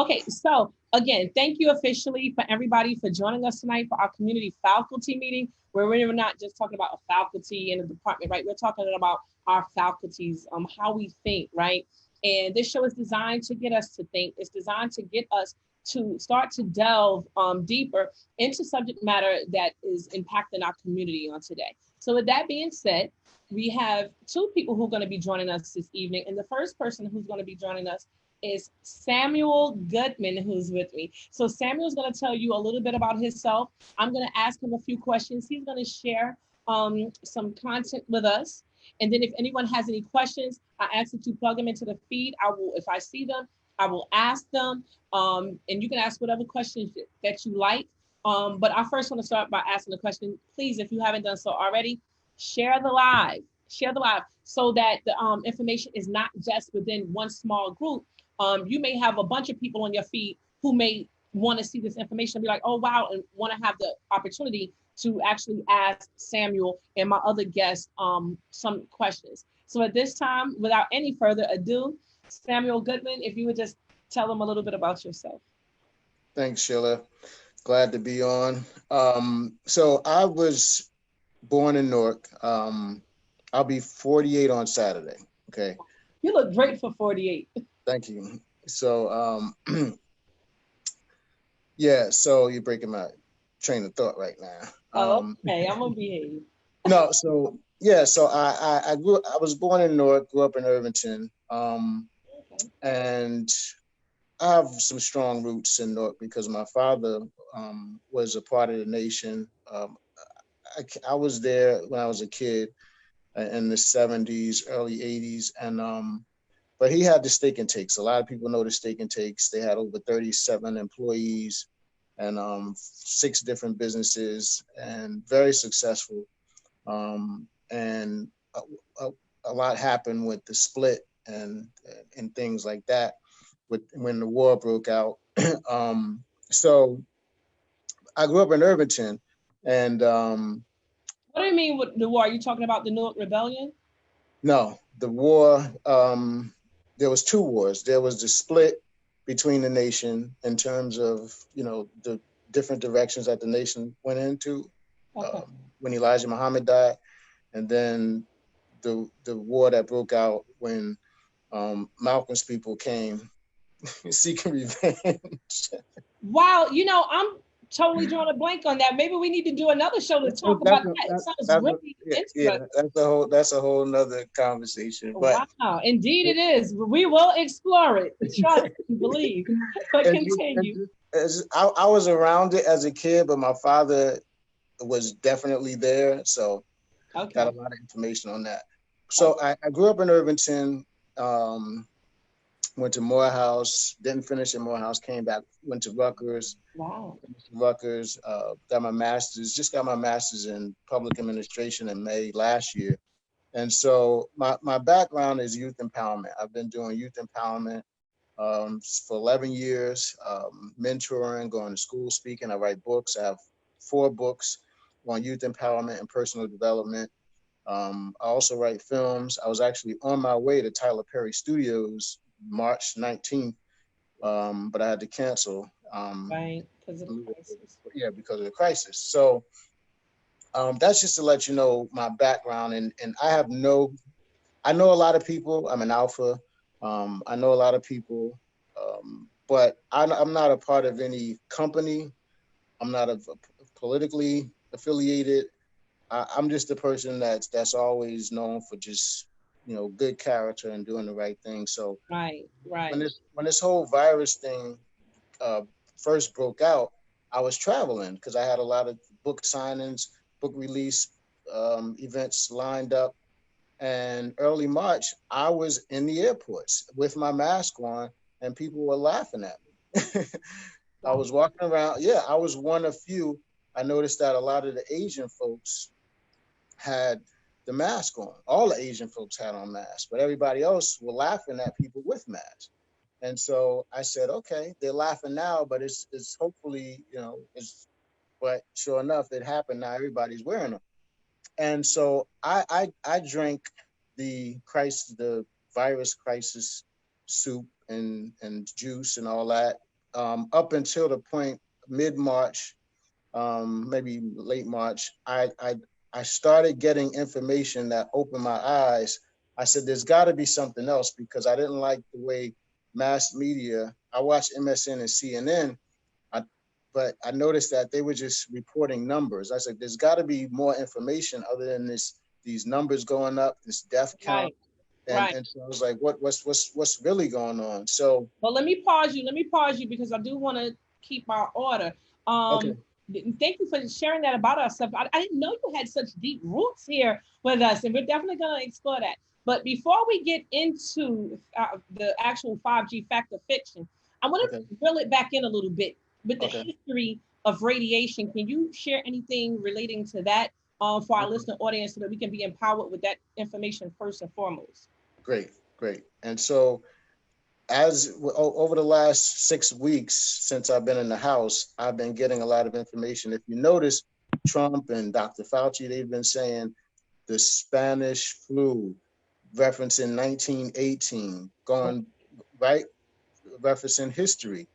Okay, so again, thank you officially for everybody for joining us tonight for our community faculty meeting, where we're not just talking about a faculty in a department, right? We're talking about our faculties, how we think, right? And this show is designed to get us to think. It's designed to get us to start to delve deeper into subject matter that is impacting our community on today. So with that being said, we have two people who are going to be joining us this evening. And the first person who's going to be joining us is Samuel Goodman, who's with me. So Samuel's going to tell you a little bit about himself. I'm going to ask him a few questions. He's going to share some content with us. And then if anyone has any questions, I ask that you plug them into the feed. I will, if I see them, I will ask them. And you can ask whatever questions that you like. But I first want to start by asking the question, please, if you haven't done so already, share the live so that the information is not just within one small group. You may have a bunch of people on your feed who may want to see this information and be like, oh, wow, and want to have the opportunity to actually ask Samuel and my other guests some questions. So at this time, without any further ado, Samuel Goodman, if you would just tell them a little bit about yourself. Thanks, Sheila. Glad to be on. So I was born in Newark. I'll be 48 on Saturday. Okay. You look great for 48. Thank you. So, yeah, so you're breaking my train of thought right now. Okay, I'm gonna behave. No, so yeah, so I was born in Newark, grew up in Irvington, and I have some strong roots in Newark because my father was a part of the nation. I was there when I was a kid in the 70s, early 80s, and but he had the steak and takes. A lot of people know the steak and takes. They had over 37 employees and 6 different businesses, and very successful. And a lot happened with the split and things like that when the war broke out. So I grew up in Irvington, and what do you mean with the war? Are you talking about the Newark Rebellion? No, the war. There was 2 wars. There was the split between the nation in terms of the different directions that the nation went into when Elijah Muhammad died, and then the war that broke out when Malcolm's people came seeking revenge. Wow, I'm totally drawing a blank on that. Maybe we need to do another show to talk about that. It sounds really interesting. Yeah, that's a whole nother conversation. But wow, indeed it is. We will explore it. Trust and believe. But continue. I was around it as a kid, but my father was definitely there, so got a lot of information on that. So I grew up in Irvington. Went to Morehouse, didn't finish at Morehouse, came back, went to Rutgers. Wow. Rutgers, got my master's in public administration in May last year. And so my background is youth empowerment. I've been doing youth empowerment for 11 years, mentoring, going to school, speaking. I write books. I have 4 books on youth empowerment and personal development. I also write films. I was actually on my way to Tyler Perry Studios March 19th, but I had to cancel. Right, because of the crisis. Yeah, because of the crisis. So that's just to let you know my background. And I know a lot of people. I'm an alpha. I know a lot of people, but I'm not a part of any company. I'm not politically affiliated. I'm just a person that's always known for just good character and doing the right thing. So right. When this whole virus thing first broke out, I was traveling because I had a lot of book signings, book release events lined up. And early March, I was in the airports with my mask on, and people were laughing at me. I was walking around. Yeah, I was one of few. I noticed that a lot of the Asian folks had the mask on. All the Asian folks had on masks, but everybody else were laughing at people with masks. And so I said, okay, they're laughing now, but it's hopefully, but sure enough, it happened. Now everybody's wearing them. And so I drank the virus crisis soup and juice and all that up until the point mid-March, maybe late March, I started getting information that opened my eyes. I said, there's got to be something else, because I didn't like the way mass media, I watched MSN and CNN, but I noticed that they were just reporting numbers. I said, there's got to be more information other than these numbers going up, this death count. Right. And so I was like, what's really going on? So, well, let me pause you because I do want to keep our order. okay. Thank you for sharing that about ourselves. I didn't know you had such deep roots here with us, and we're definitely going to explore that. But before we get into the actual 5G fact or fiction, I want to reel it back in a little bit with the history of radiation. Can you share anything relating to that for our listener audience so that we can be empowered with that information first and foremost? Great. And so, over the last 6 weeks since I've been in the house, I've been getting a lot of information. If you notice, Trump and Dr. Fauci, they've been saying the Spanish flu, referencing 1918, going right, referencing history.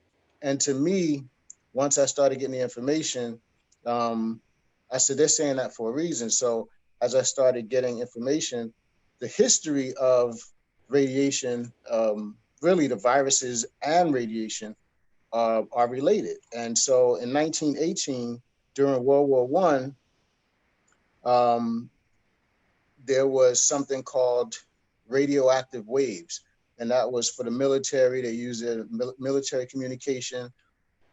And to me, once I started getting the information, I said, they're saying that for a reason. So as I started getting information, the history of radiation, really the viruses and radiation are related. And so in 1918, during World War I, there was something called radioactive waves. And that was for the military. They used it in military communication.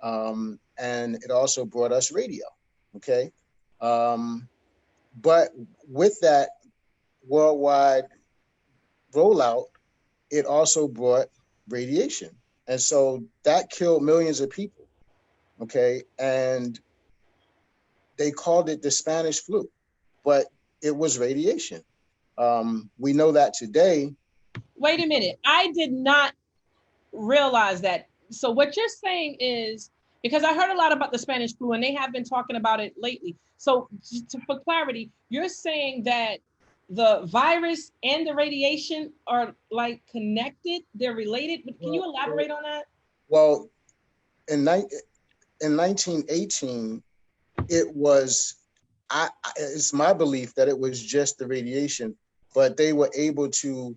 And it also brought us radio, okay? But with that worldwide rollout, it also brought radiation. And so that killed millions of people, okay? And they called it the Spanish flu, but it was radiation. We know that today. Wait a minute. I did not realize that. So what you're saying is, because I heard a lot about the Spanish flu and they have been talking about it lately. So for clarity, you're saying that the virus and the radiation are like connected, they're related. But can you elaborate on that? Well, in 1918, it was, it's my belief that it was just the radiation, but they were able to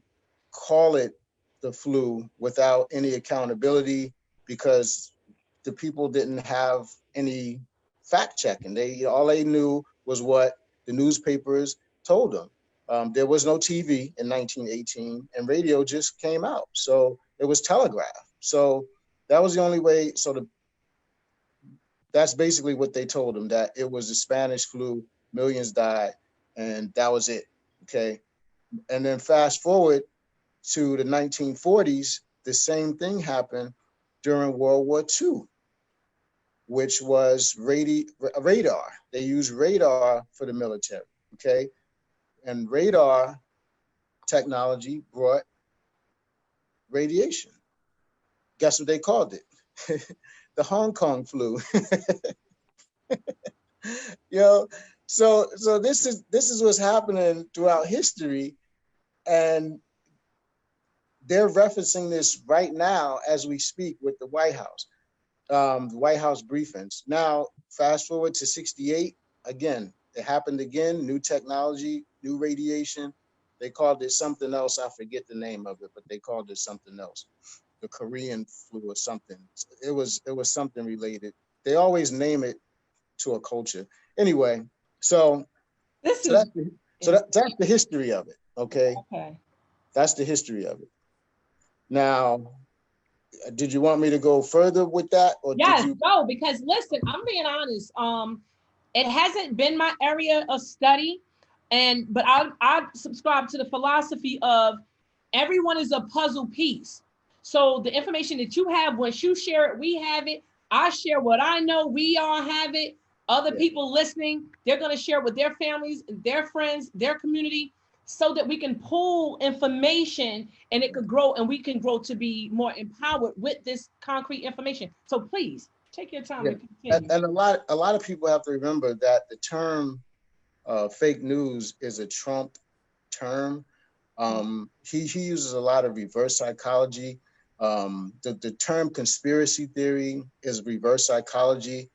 call it the flu without any accountability because the people didn't have any fact checking. All they knew was what the newspapers told them. There was no TV in 1918, and radio just came out, so it was telegraphed. So that was the only way. So that's basically what they told them, that it was the Spanish flu, millions died, and that was it. Okay, and then fast forward to the 1940s, the same thing happened during World War II, which was radar. They used radar for the military, okay? And radar technology brought radiation. Guess what they called it? The Hong Kong flu. So this is what's happening throughout history, and they're referencing this right now as we speak with the White House briefings. Now, fast forward to 68, again, it happened again, new technology, new radiation. They called it something else. I forget the name of it, but they called it something else. The Korean flu or something. It was something related. They always name it to a culture. Anyway, so that's the history of it, okay? Okay. That's the history of it. Now, did you want me to go further with that? Or yes, no, because listen, I'm being honest. It hasn't been my area of study, but I subscribe to the philosophy of everyone is a puzzle piece. So the information that you have, once you share it, we have it. I share what I know, we all have it. Other people listening, they're going to share with their families, their friends, their community, so that we can pull information and it could grow, and we can grow to be more empowered with this concrete information. So please take your time and continue. And a lot of people have to remember that the term fake news is a Trump term. He uses a lot of reverse psychology. The term conspiracy theory is reverse psychology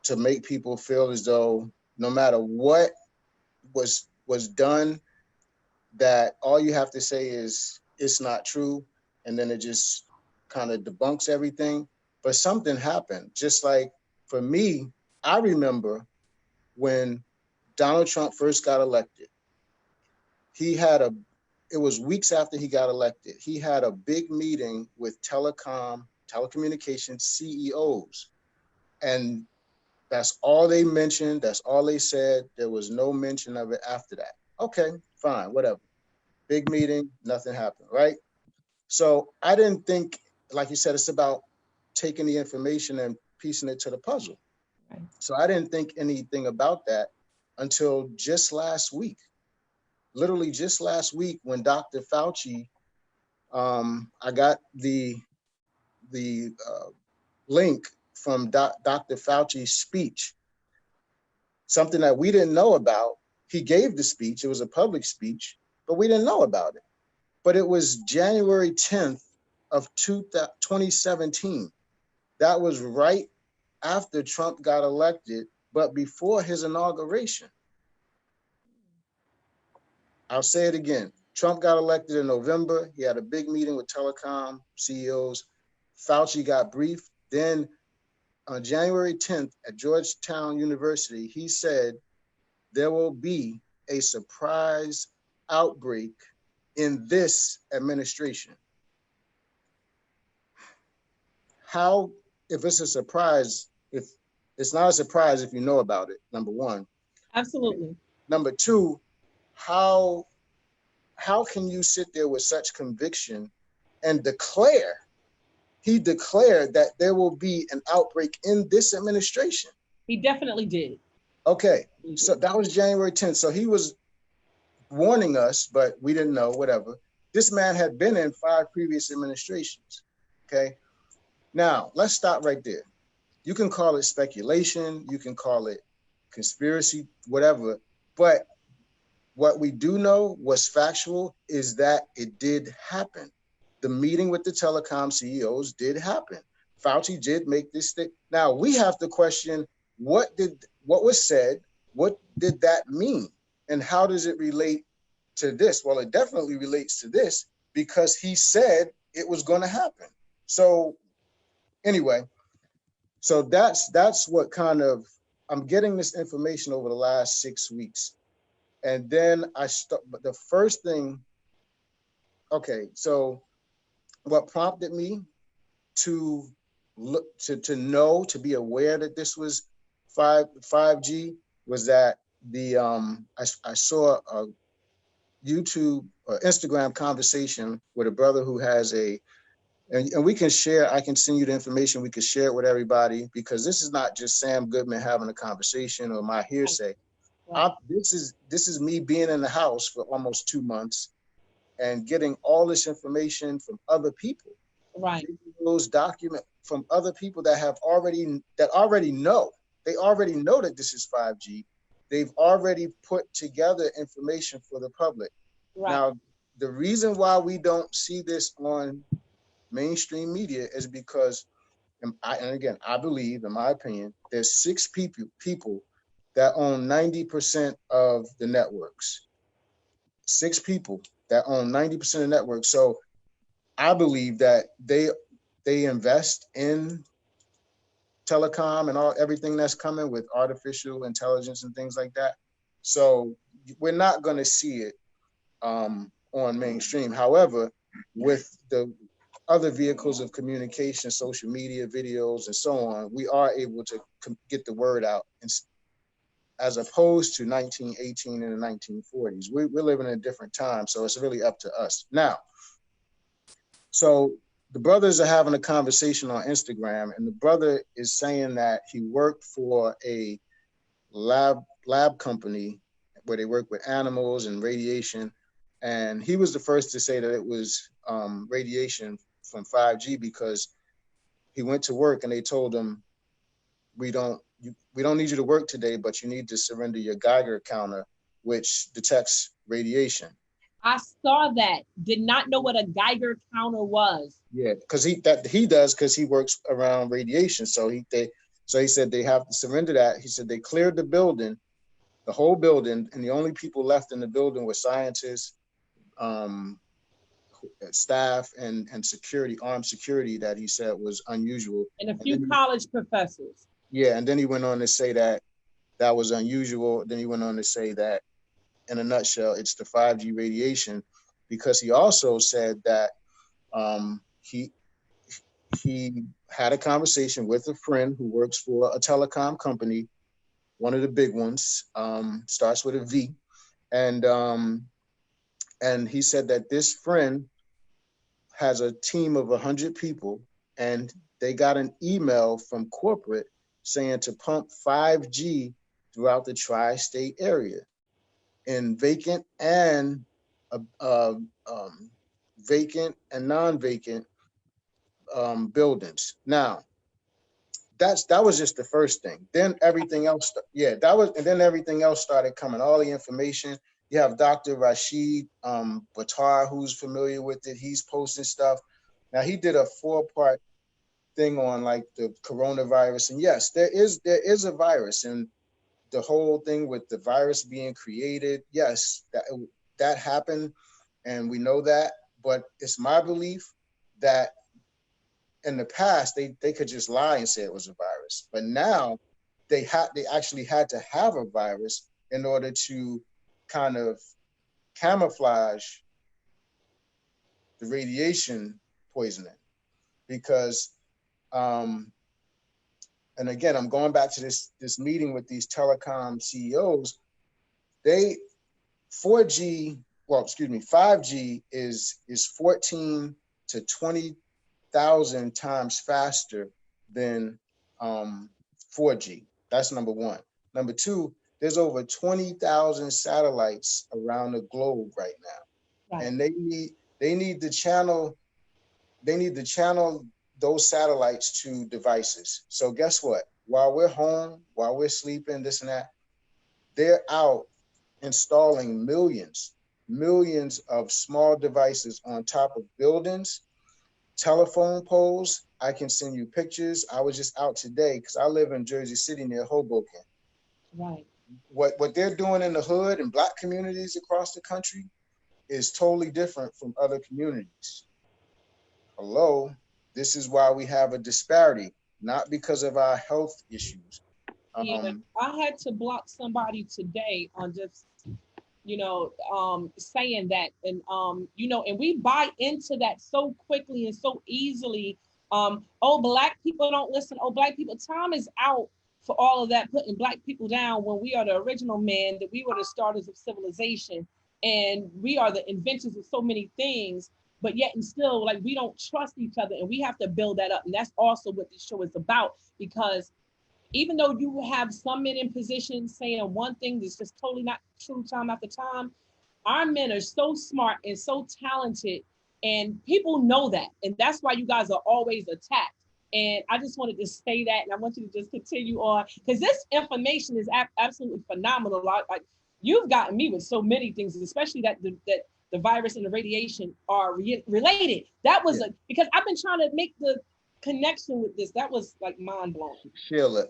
to make people feel as though no matter what was done, that all you have to say is it's not true, and then it just kind of debunks everything. But something happened. Just like for me, I remember when Donald Trump first got elected, he had a it was weeks after he got elected. He had a big meeting with telecommunications CEOs. And that's all they mentioned. That's all they said. There was no mention of it after that. Okay, fine, whatever. Big meeting, nothing happened, right? So I didn't think, like you said, it's about taking the information and piecing it to the puzzle. Right. So I didn't think anything about that until just last week. Literally just last week when Dr. Fauci, I got the link from Dr. Fauci's speech, something that we didn't know about. He gave the speech. It was a public speech, but we didn't know about it. But it was January 10th of 2017. That was right after Trump got elected, but before his inauguration. I'll say it again. Trump got elected in November. He had a big meeting with telecom CEOs. Fauci got briefed. Then on January 10th at Georgetown University, he said there will be a surprise outbreak in this administration. How, if it's a surprise, if it's not a surprise if you know about it, number one. Absolutely. Number two, how can you sit there with such conviction and declare, he declared that there will be an outbreak in this administration? He definitely did. Okay, so that was January 10th. So he was warning us, but we didn't know, whatever. This man had been in 5 previous administrations, okay? Now, let's stop right there. You can call it speculation, you can call it conspiracy, whatever, but what we do know was factual is that it did happen. The meeting with the telecom CEOs did happen. Fauci did make this thing. Now we have to question what was said, what did that mean? And how does it relate to this? Well, it definitely relates to this because he said it was going to happen. So anyway, so that's what kind of, I'm getting this information over the last 6 weeks. And then but the first thing, okay, so what prompted me to look, to know, to be aware that this was 5G was that I saw a YouTube or Instagram conversation with a brother who has and we can share, I can send you the information, we can share it with everybody, because this is not just Sam Goodman having a conversation or my hearsay. Right. This is me being in the house for almost 2 months and getting all this information from other people. Right. Those documents from other people that already know. They already know that this is 5G. They've already put together information for the public. Right. Now, the reason why we don't see this on mainstream media is because, and again, I believe, in my opinion, there's 6 people that own 90% of the networks. 6 people that own 90% of the networks. So I believe that they invest in telecom and everything that's coming with artificial intelligence and things like that. So we're not going to see it on mainstream. However, with the other vehicles of communication, social media, videos, and so on, we are able to get the word out, as opposed to 1918 and the 1940s. We're living in a different time, so it's really up to us. Now, so the brothers are having a conversation on Instagram, and the brother is saying that he worked for a lab company where they work with animals and radiation, and he was the first to say that it was radiation from 5G, because he went to work and they told him, we don't need you to work today, but you need to surrender your Geiger counter, which detects radiation. I saw that. Did not know what a Geiger counter was. Yeah, because he does because he works around radiation. So he said they have to surrender that. He said they cleared the building, the whole building, and the only people left in the building were scientists, staff, and security, armed security, that he said was unusual. And a few college professors. Yeah, and then he went on to say that was unusual. Then he went on to say that, in a nutshell, it's the 5G radiation, because he also said that he had a conversation with a friend who works for a telecom company, one of the big ones, starts with a V, and he said that this friend has a team of 100 people, and they got an email from corporate saying to pump 5G throughout the tri-state area in vacant and non-vacant buildings. Now, that was just the first thing. Then everything else, everything else started coming. All the information. You have Dr. Rashid Battar, who's familiar with it. He's posting stuff. Now, he did a 4-part thing on like the coronavirus, and yes, there is a virus, and the whole thing with the virus being created, yes, that happened, and we know that. But it's my belief that in the past they could just lie and say it was a virus, but now they actually had to have a virus in order to kind of camouflage the radiation poisoning, because and again, I'm going back to this meeting with these telecom CEOs. 5G is 14 to 20,000 times faster than 4G. That's number one. Number two, there's over 20,000 satellites around the globe right now, and they need to channel those satellites to devices. So guess what? While we're home, while we're sleeping, this and that, they're out installing millions of small devices on top of buildings, telephone poles. I can send you pictures. I was just out today because I live in Jersey City near Hoboken. Right. What they're doing in the hood and Black communities across the country is totally different from other communities. Hello, this is why we have a disparity, not because of our health issues. Yeah, I had to block somebody today on just, saying that, and and we buy into that so quickly and so easily. Oh, Black people don't listen. Oh, Black people, time is out for all of that, putting Black people down when we are the original man, that we were the starters of civilization, and we are the inventors of so many things. But yet and still, like, we don't trust each other, and we have to build that up. And that's also what this show is about, because even though you have some men in positions saying one thing that's just totally not true time after time, our men are so smart and so talented, and people know that. And that's why you guys are always attacked. And I just wanted to say that, and I want you to just continue on, because this information is absolutely phenomenal. Like, you've gotten me with so many things, especially that the virus and the radiation are related. That was because I've been trying to make the connection with this. That was like mind blowing.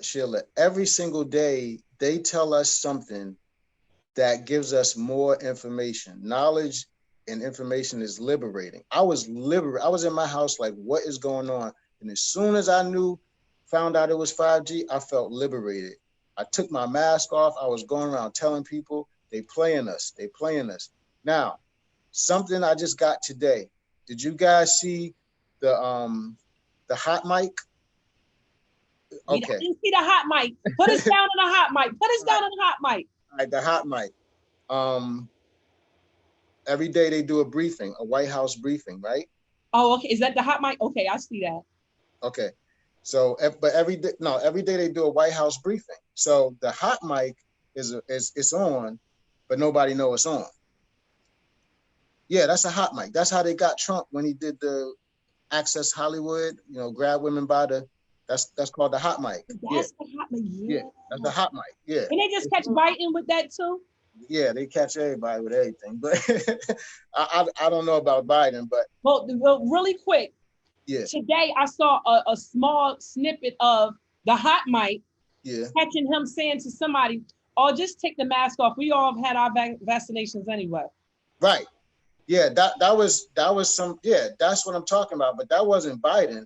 Sheila, every single day they tell us something that gives us more information. Knowledge and information is liberating. I was in my house like, what is going on? And as soon as I found out it was 5G, I felt liberated. I took my mask off. I was going around telling people, they playing us. Now, something I just got today. Did you guys see the hot mic? Okay. I didn't see the hot mic. Put us down on the hot mic. All right, the hot mic. Every day they do a briefing, a White House briefing, right? Oh, okay. Is that the hot mic? Okay, I see that. Okay. So, but every day they do a White House briefing. So the hot mic is on, but nobody knows it's on. Yeah, that's a hot mic. That's how they got Trump when he did the Access Hollywood, grab women by the, that's called the hot mic. That's the hot mic. Yeah. That's the hot mic. Yeah. And they just catch Biden with that too? Yeah, they catch everybody with everything. But I don't know about Biden, but Well, really quick, yeah, today I saw a small snippet of the hot mic yeah, catching him saying to somebody, "Oh, just take the mask off. We all have had our vaccinations anyway." right. Yeah, that was some. Yeah, that's what I'm talking about. But that wasn't Biden.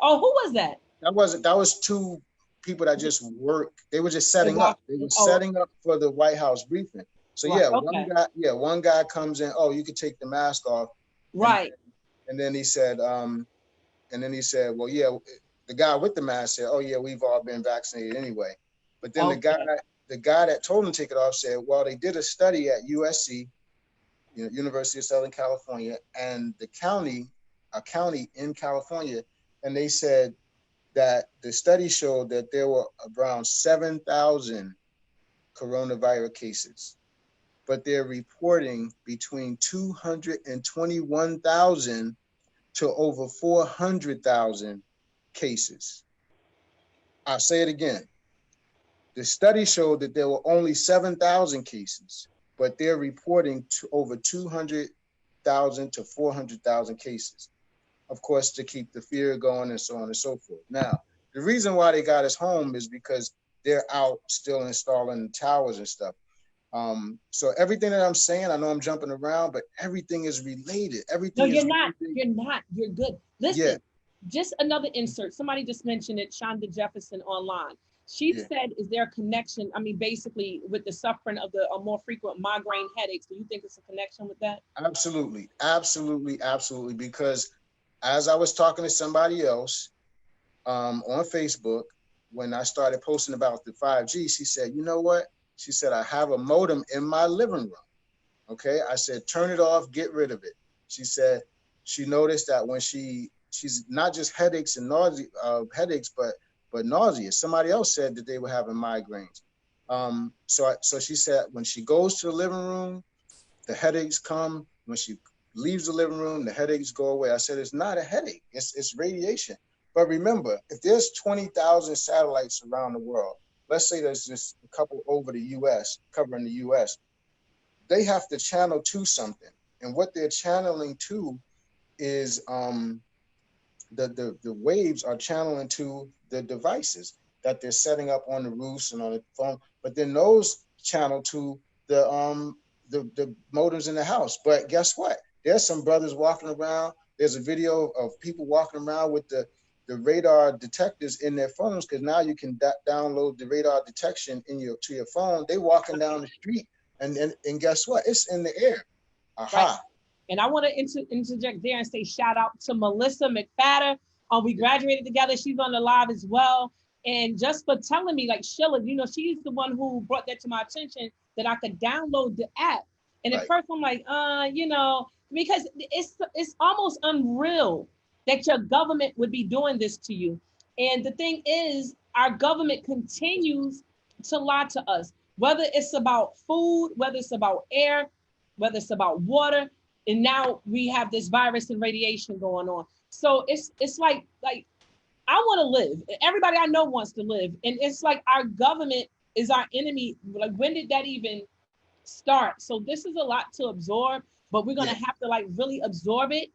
Oh, who was that? That was two people that just work. They were just setting up. They were Oh, setting up for the White House briefing. So right. yeah, Okay. one guy comes in. Oh, you could take the mask off, and Right. and then he said, well, yeah, the guy with the mask said, oh yeah, we've all been vaccinated anyway. But then Okay. the guy that told him to take it off said, well, they did a study at USC, University of Southern California, and a county in California, and they said that the study showed that there were around 7,000 coronavirus cases, but they're reporting between 221,000 to over 400,000 cases. I'll say it again. The study showed that there were only 7,000 cases, but they're reporting to over 200,000 to 400,000 cases. Of course, to keep the fear going and so on and so forth. Now, the reason why they got us home is because they're out still installing towers and stuff. So everything that I'm saying, I know I'm jumping around, but everything is related. No, Everything you're is not. related. You're not. You're good. Yeah, Listen, just another insert. Somebody just mentioned it, Shonda Jefferson online. She yeah, said, is there a connection? I mean, basically, with the suffering of the more frequent migraine headaches, do you think it's a connection with that? absolutely, absolutely, absolutely. Because as I was talking to somebody else on Facebook, when I started posting about the 5G, she said, you know what? She said, I have a modem in my living room. Okay. I said, turn it off, get rid of it. She said she noticed that when she's not just headaches and nausea, headaches, but nausea. Somebody else said that they were having migraines. So she said when she goes to the living room, the headaches come. When she leaves the living room, the headaches go away. I said, it's not a headache. It's radiation. But remember, if there's 20,000 satellites around the world, let's say there's just a couple over the U.S., covering the U.S., they have to channel to something. And what they're channeling to is the waves are channeling to the devices that they're setting up on the roofs and on the phone. But then those channel to the modems in the house. But guess what? There's some brothers walking around. There's a video of people walking around with the radar detectors in their phones, because now you can download the radar detection to your phone. They walking down the street, and guess what? It's in the air. Right. Aha. And I want to interject there and say shout out to Melissa McFadder. We graduated together. She's on the live as well. And just for telling me, like Sheila, she's the one who brought that to my attention that I could download the app. And at Right. first I'm like, because it's almost unreal that your government would be doing this to you. And the thing is, our government continues to lie to us, whether it's about food, whether it's about air, whether it's about water, and now we have this virus and radiation going on. So it's like I want to live. Everybody I know wants to live, and it's like our government is our enemy. Like, when did that even start? So this is a lot to absorb, but we're gonna Yeah. have to like really absorb it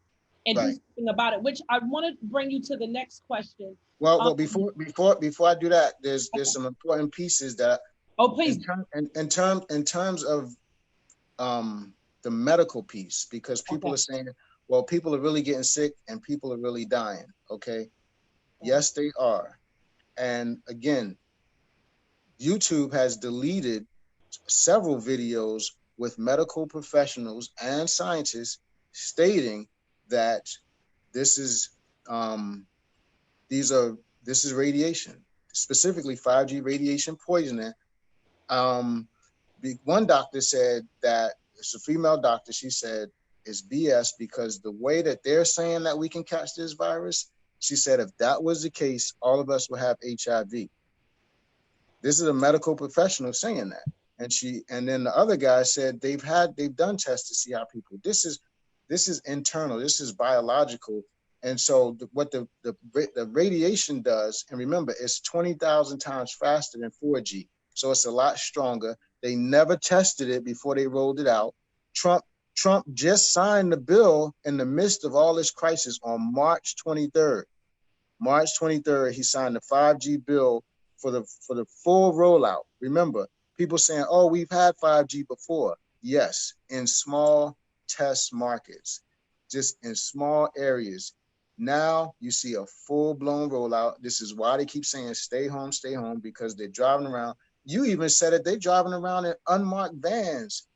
and do Right. something about it. Which I want to bring you to the next question. Well, Um, before I do that, there's okay. some important pieces that Oh, please. in terms of the medical piece, because people Okay. are saying, well, people are really getting sick and people are really dying. Okay, yes, they are. And again, YouTube has deleted several videos with medical professionals and scientists stating that this is um, these are this is radiation, specifically 5G radiation poisoning. Um, one doctor said that it's a female doctor. She said it's BS, because the way that they're saying that we can catch this virus, she said if that was the case, all of us would have HIV. This is a medical professional saying that. And then the other guy said they've done tests to see how people. This is internal. This is biological. And so what the radiation does, and remember, it's 20,000 times faster than 4G. So it's a lot stronger. They never tested it before they rolled it out. Trump just signed the bill in the midst of all this crisis on March 23rd. March 23rd, he signed the 5G bill for the full rollout. Remember, people saying, oh, we've had 5G before. Yes, in small test markets, just in small areas. Now you see a full-blown rollout. This is why they keep saying stay home, because they're driving around. You even said it, they're driving around in unmarked vans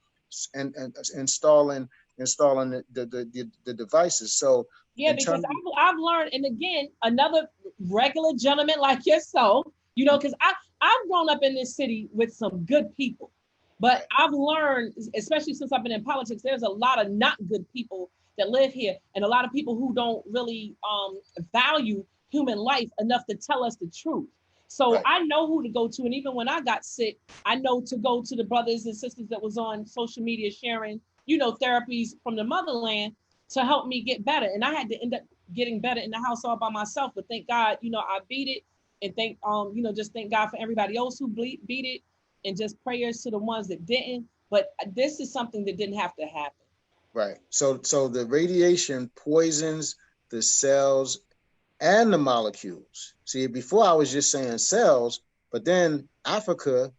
and installing the devices. So yeah, because I've learned, and again, another regular gentleman like yourself, you know, because I've grown up in this city with some good people, but I've learned, especially since I've been in politics, there's a lot of not good people that live here, and a lot of people who don't really value human life enough to tell us the truth. So I know who to go to, and even when I got sick, I know to go to the brothers and sisters that was on social media sharing, you know, therapies from the motherland to help me get better. And I had to end up getting better in the house all by myself. But thank God, you know, I beat it. And you know, just thank God for everybody else who beat it. And just prayers to the ones that didn't. But this is something that didn't have to happen. Right. So the radiation poisons the cells and the molecules. See, before I was just saying cells, but then Africa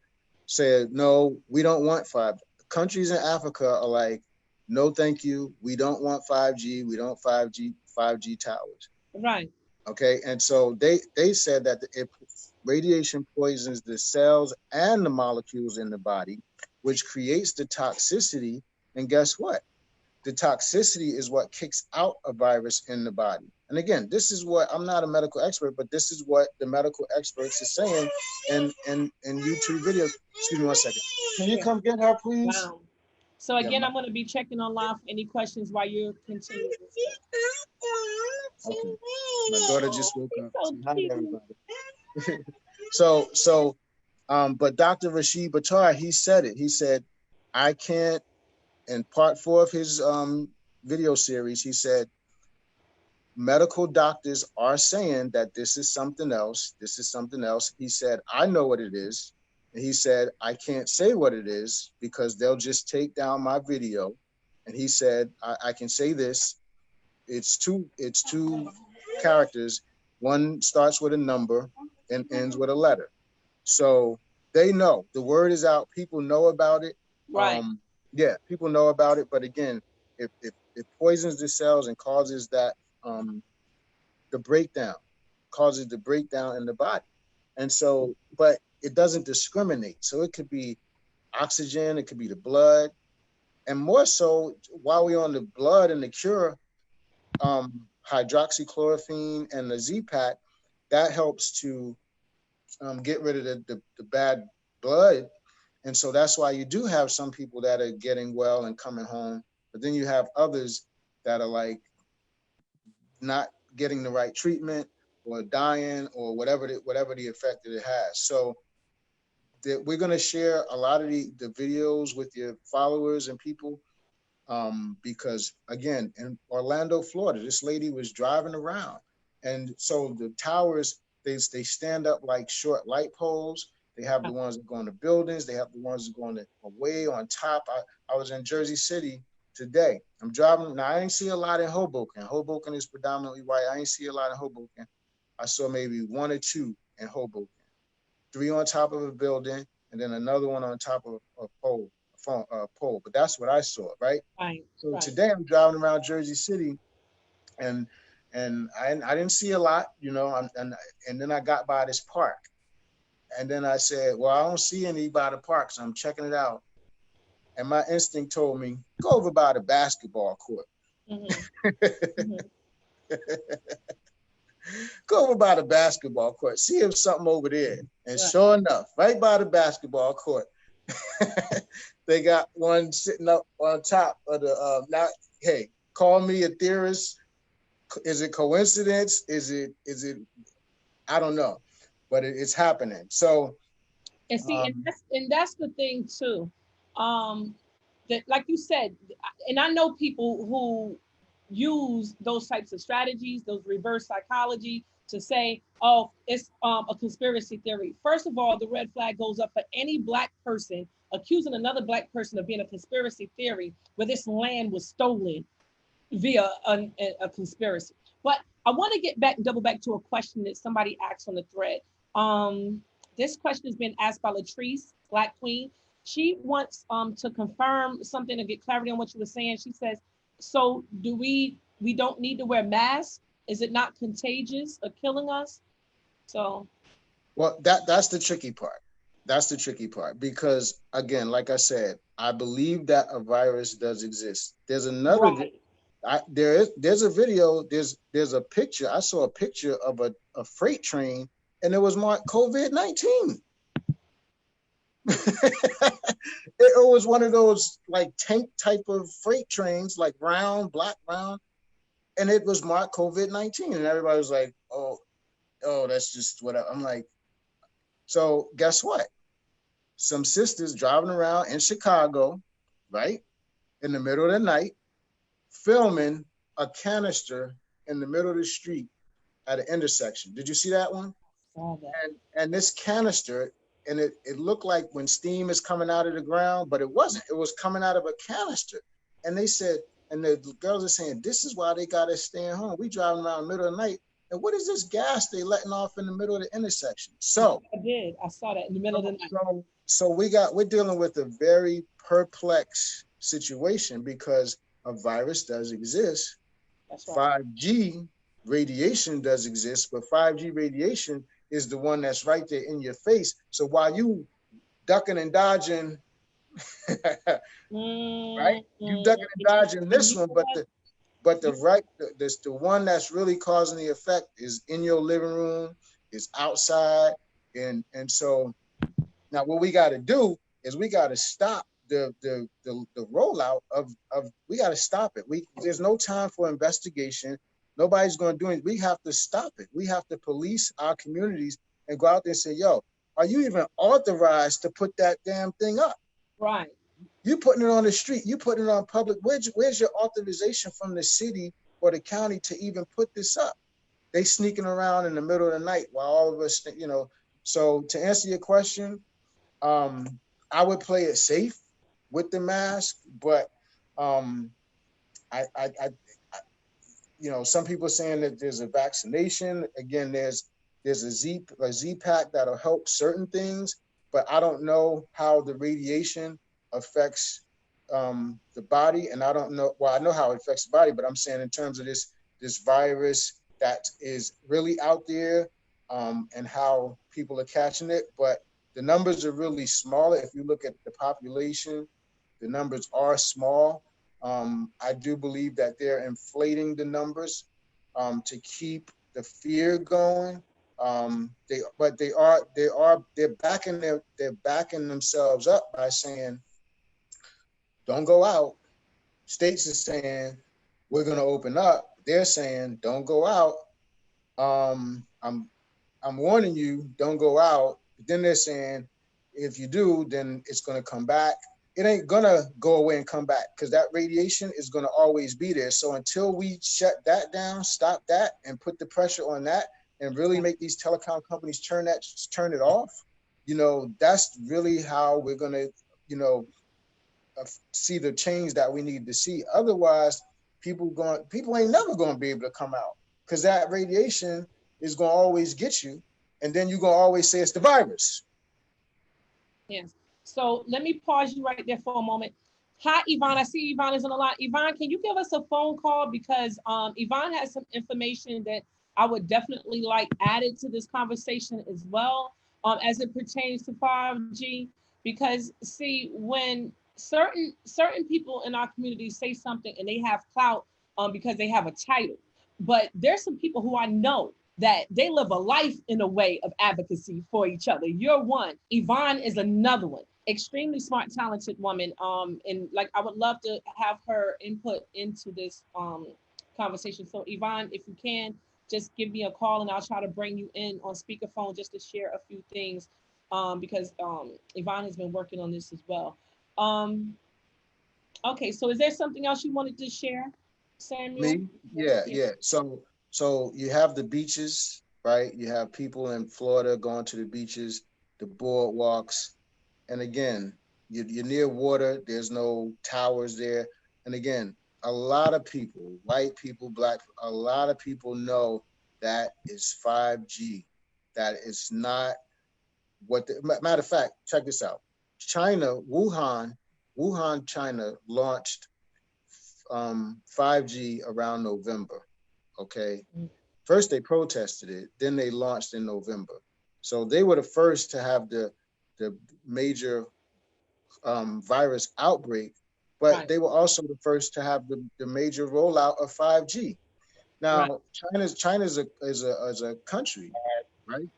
said, no, we don't want 5G. Countries in Africa are like, no, thank you. We don't want 5G. We don't 5G towers. Right. Okay. And so they said that radiation poisons the cells and the molecules in the body, which creates the toxicity. And guess what? The toxicity is what kicks out a virus in the body. And again, this is what, I'm not a medical expert, but this is what the medical experts are saying in YouTube videos. Excuse me 1 second. Can you come get her, please? Wow. So again, I'm going to be checking online for any questions while you're continuing. Okay. My daughter just woke up. So hi, everybody. But Dr. Rashid Buttar, he said it. He said, I can't, in part 4 of his video series, he said, medical doctors are saying that this is something else. This is something else. He said, I know what it is. And he said, I can't say what it is because they'll just take down my video. And he said, I can say this. It's two characters. One starts with a number and ends with a letter. So they know. The word is out. People know about it. Right. Yeah, people know about it. But again, if it poisons the cells and causes that the breakdown, causes the breakdown in the body. And so, but it doesn't discriminate. So it could be oxygen, it could be the blood. And more so, while we're on the blood and the cure, hydroxychloroquine and the Z-Pak, that helps to get rid of the bad blood. And so that's why you do have some people that are getting well and coming home, but then you have others that are like not getting the right treatment or dying or whatever the effect that it has. So we're going to share a lot of the videos with your followers and people because, again, in Orlando, Florida, this lady was driving around. And so the towers, they stand up like short light poles. They have the ones that go into buildings. They have the ones that go on away on top. I was in Jersey City today. I'm driving. Now, I didn't see a lot in Hoboken. Hoboken is predominantly white. I didn't see a lot in Hoboken. I saw maybe 1 or 2 in Hoboken. 3 on top of a building, and then another one on top of a pole. But that's what I saw, right? Right. So today I'm driving around Jersey City, and I didn't see a lot, you know, and then I got by this park. And then I said, well, I don't see any by the park, so I'm checking it out. And my instinct told me, go over by the basketball court. Mm-hmm. Mm-hmm. Go over by the basketball court, see if something over there. And sure enough, right by the basketball court, they got one sitting up on top of the, now, hey, call me a theorist. Is it coincidence? Is it, I don't know. But it's happening. So, and see, and that's the thing too, that like you said, and I know people who use those types of strategies, those reverse psychology, to say, oh, it's a conspiracy theory. First of all, the red flag goes up for any Black person accusing another Black person of being a conspiracy theory where this land was stolen via a conspiracy. But I want to get back and double back to a question that somebody asked on the thread. This question has been asked by Latrice, Black Queen. She wants to confirm something to get clarity on what you were saying. She says, so do we don't need to wear masks? Is it not contagious or killing us? So, well, that's the tricky part. That's the tricky part because, again, like I said, I believe that a virus does exist. There's another. right. There's a video. There's a picture. I saw a picture of a freight train, and it was marked COVID-19. It was one of those like tank type of freight trains, like round, black round, and it was marked COVID-19, and everybody was like, "Oh, that's just what." I'm like, so guess what? Some sisters driving around in Chicago, right, in the middle of the night, filming a canister in the middle of the street at an intersection. Did you see that one? Saw that. And this canister, and it looked like when steam is coming out of the ground, but it wasn't. It was coming out of a canister. And they said, and the girls are saying, this is why they got us staying home. We driving around the middle of the night. And what is this gas they letting off in the middle of the intersection? So I did. I saw that in the middle of the night. So we're dealing with a very perplex situation because a virus does exist. That's right. 5G radiation does exist, but 5G radiation is the one that's right there in your face. So while you ducking and dodging, right? You ducking and dodging this one, but the one that's really causing the effect is in your living room, is outside, and so now what we got to do is we got to stop the rollout of we got to stop it. There's no time for investigation. Nobody's going to do it. We have to stop it. We have to police our communities and go out there and say, yo, are you even authorized to put that damn thing up? Right. You putting it on the street, you putting it on public. Where's your authorization from the city or the county to even put this up? They sneaking around in the middle of the night while all of us, So to answer your question, I would play it safe with the mask, but some people saying that there's a vaccination. Again, there's a Z pack that'll help certain things, but I don't know how the radiation affects the body, and I don't know. Well, I know how it affects the body, but I'm saying in terms of this virus that is really out there, and how people are catching it, but the numbers are really smaller. If you look at the population, the numbers are small. I do believe that they're inflating the numbers to keep the fear going. They're backing themselves up by saying, don't go out. States are saying we're going to open up. They're saying don't go out. I'm warning you, don't go out. But then they're saying if you do, then it's going to come back. It ain't going to go away and come back because that radiation is going to always be there. So until we shut that down, stop that, and put the pressure on that, and really make these telecom companies turn it off, that's really how we're going to, see the change that we need to see. Otherwise, people ain't never going to be able to come out because that radiation is going to always get you. And then you're going to always say it's the virus. Yes. So let me pause you right there for a moment. Hi, Yvonne. I see Yvonne is on the line. Yvonne, can you give us a phone call? Because Yvonne has some information that I would definitely like added to this conversation as well, as it pertains to 5G. Because see, when certain people in our community say something and they have clout because they have a title, but there's some people who I know that they live a life in a way of advocacy for each other. You're one. Yvonne is another one. Extremely smart, talented woman. And like I would love to have her input into this conversation. So Yvonne, if you can, just give me a call and I'll try to bring you in on speakerphone just to share a few things. Because Yvonne has been working on this as well. Okay, so is there something else you wanted to share, Samuel? Me? Yeah. So you have the beaches right? You have people in Florida going to the beaches, the boardwalks. And again, you're near water. There's no towers there. And again, a lot of people, white people, black, a lot of people know that is 5G. That is not what the matter of fact, check this out. China, Wuhan, China launched 5G around November. Okay. First they protested it, then they launched in November. So they were the first to have the major virus outbreak, but Right. they were also the first to have the major rollout of 5G. Right. Now, China's is a country, right?